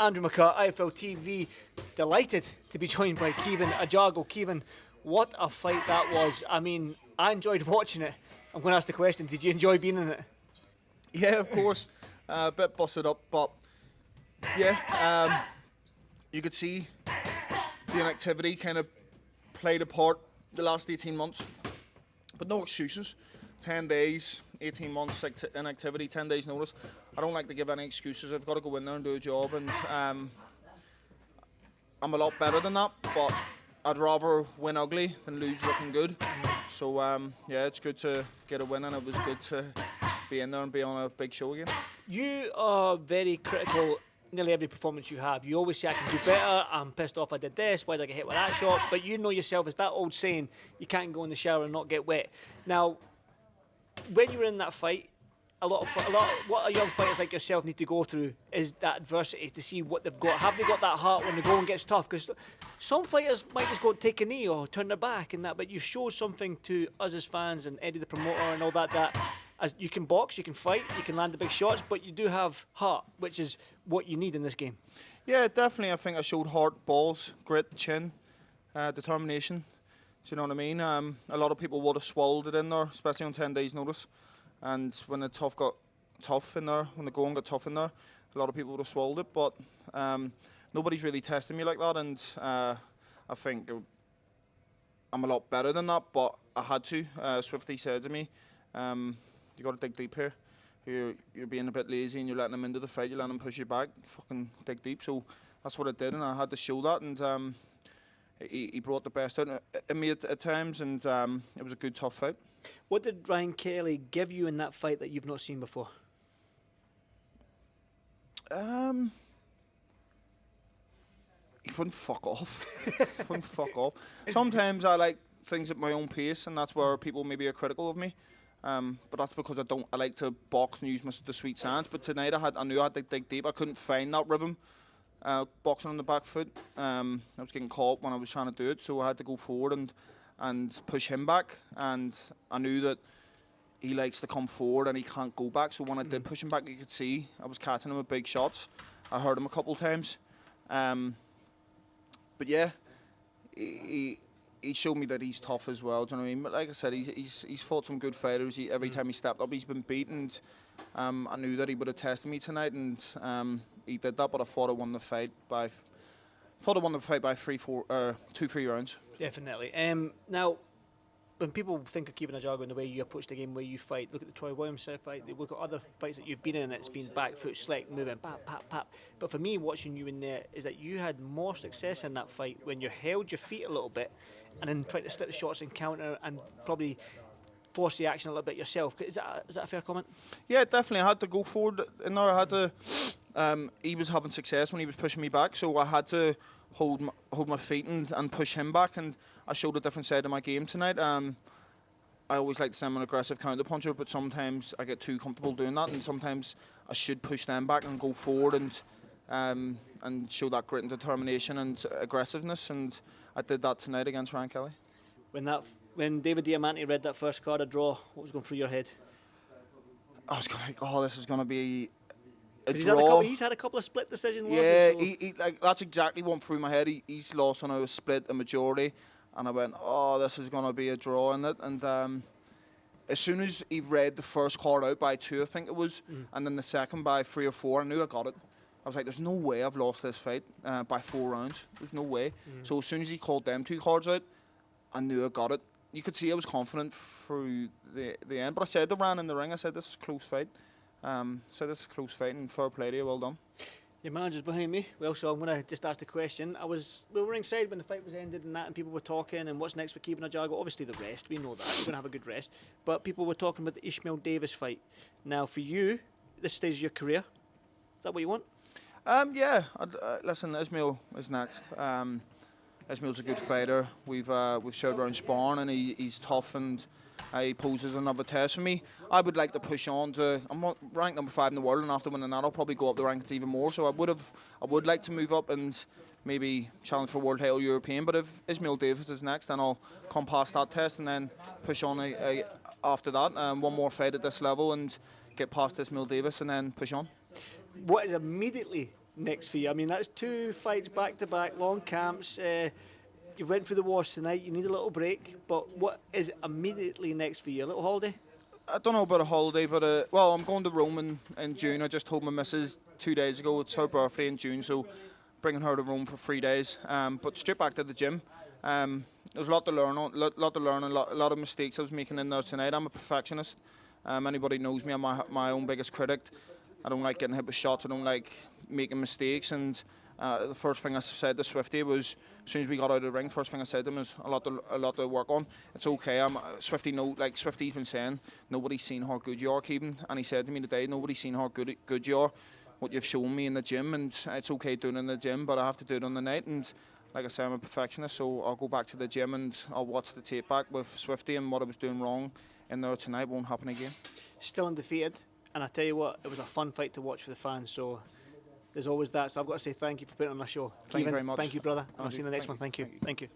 Andrew McCart, iFLTV, delighted to be joined by Caoimhin Agyarko. Caoimhin, what a fight that was. I mean, I enjoyed watching it. I'm going to ask the question, did you enjoy being in it? Yeah, of course. A bit busted up, but yeah, you could see the inactivity kind of played a part the last 18 months. But no excuses. 10 days, 18 months inactivity, 10 days notice. I don't like to give any excuses. I've got to go in there and do a job, and I'm a lot better than that, but I'd rather win ugly than lose looking good. So yeah, it's good to get a win, and it was good to be in there and be on a big show again. You are very critical nearly every performance you have. You always say, I can do better, I'm pissed off I did this, why did I get hit with that shot? But you know yourself, it's that old saying, you can't go in the shower and not get wet. Now, when you were in that fight, what a young fighters like yourself need to go through is that adversity to see what they've got. Have they got that heart when the going gets tough? Because some fighters might just go take a knee or turn their back and that, but you've showed something to us as fans and Eddie the promoter and all that as you can box, you can fight, you can land the big shots, but you do have heart, which is what you need in this game. Yeah, definitely. I think I showed heart, balls, grit, chin, determination. Do you know what I mean? A lot of people would have swallowed it in there, especially on 10 days' notice. And when the tough got tough in there, when the going got tough in there, a lot of people would have swallowed it. But nobody's really tested me like that, and I think I'm a lot better than that. But I had to. Swifty said to me, "You got to dig deep here. You're being a bit lazy, and you're letting him into the fight. You're letting him push you back. Fucking dig deep." So that's what I did, and I had to show that. And he brought the best out in me at times, and it was a good, tough fight. What did Ryan Kelly give you in that fight that you've not seen before? He wouldn't fuck off. He wouldn't fuck off. Sometimes I like things at my own pace, and that's where people maybe are critical of me. But that's because I like to box and use the sweet science. But tonight I knew I had to dig deep. I couldn't find that rhythm. Boxing on the back foot. I was getting caught when I was trying to do it, so I had to go forward and push him back. And I knew that he likes to come forward and he can't go back. So when I did push him back, you could see I was catching him with big shots. I heard him a couple of times. But yeah, he showed me that he's tough as well. Do you know what I mean? But like I said, he's fought some good fighters. Every time he stepped up, he's been beaten. I knew that he would have tested me tonight, and he did that. But I thought I won the fight by 2-3 rounds. Definitely. Now, when people think of Caoimhin Agyarko and the way you approach the game, the way you fight, look at the Troy Williams fight, they look at other fights that you've been in, it's been back foot, slick, moving, pap, pap, pap. But for me, watching you in there, is that you had more success in that fight when you held your feet a little bit and then tried to slip the shots and counter and probably force the action a little bit yourself. Is that a fair comment? Yeah, definitely. I had to go forward in there. I had to. He was having success when he was pushing me back, so I had to hold my feet and push him back, and I showed a different side of my game tonight. I always like to say I'm an aggressive counter puncher, but sometimes I get too comfortable doing that, and sometimes I should push them back and go forward and show that grit and determination and aggressiveness, and I did that tonight against Ryan Kelly. When David Diamante read that first card a draw, what was going through your head? I was going, this is going to be a draw. He's had a couple of split decision losses. Yeah, so. he that's exactly what went through my head. He's lost on a split, a majority, and I went, this is going to be a draw in it. And as soon as he read the first card out by 2, I think it was, and then the second by 3 or 4, I knew I got it. I was like, there's no way I've lost this fight by 4 rounds. There's no way. So as soon as he called them 2 cards out, I knew I got it. You could see I was confident through the end. But I said to Ryan in the ring, I said, this is a close fight. This is a close fight, and fair play to you, well done. Your manager's behind me. Well, so I'm going to just ask the question. We were ringside when the fight was ended and that, and people were talking, and what's next for Caoimhin Agyarko? Obviously the rest, we know that. You're going to have a good rest. But people were talking about the Ishmael Davis fight. Now, for you, this stage of your career, is that what you want? Yeah. Listen, Ishmael is next. Ishmael's a good fighter. We've showed around sparring, and he's tough, and he poses another test for me. I would like to push on to. I'm ranked number 5 in the world, and after winning that, I'll probably go up the rankings even more. So I would like to move up and maybe challenge for world title European. But if Ishmael Davis is next, then I'll come past that test and then push on after that. One more fight at this level and get past Ishmael Davis and then push on. What is immediately next for you? I mean, that's 2 fights back to back, long camps. You went through the wars tonight. You need a little break. But what is immediately next for you? A little holiday? I don't know about a holiday, but well, I'm going to Rome in June. I just told my missus 2 days ago. It's her birthday in June, so bringing her to Rome for 3 days. But straight back to the gym. There's a lot to learn, a lot of mistakes I was making in there tonight. I'm a perfectionist. Anybody knows me, I'm my own biggest critic. I don't like getting hit with shots. I don't like making mistakes. And the first thing I said to Swifty was, as soon as we got out of the ring, first thing I said to him was a lot to work on. It's okay. Swifty's been saying, nobody's seen how good you are, Caoimhin. And he said to me today, nobody's seen how good you are, what you've shown me in the gym, and it's okay doing it in the gym, but I have to do it on the night. And like I say, I'm a perfectionist, so I'll go back to the gym and I'll watch the tape back with Swifty, and what I was doing wrong in there tonight won't happen again. Still undefeated, and I tell you what, it was a fun fight to watch for the fans, so there's always that. So I've got to say thank you for putting on my show. Thank you very much. Thank you, brother. And I'll see you in the next one. Thank you.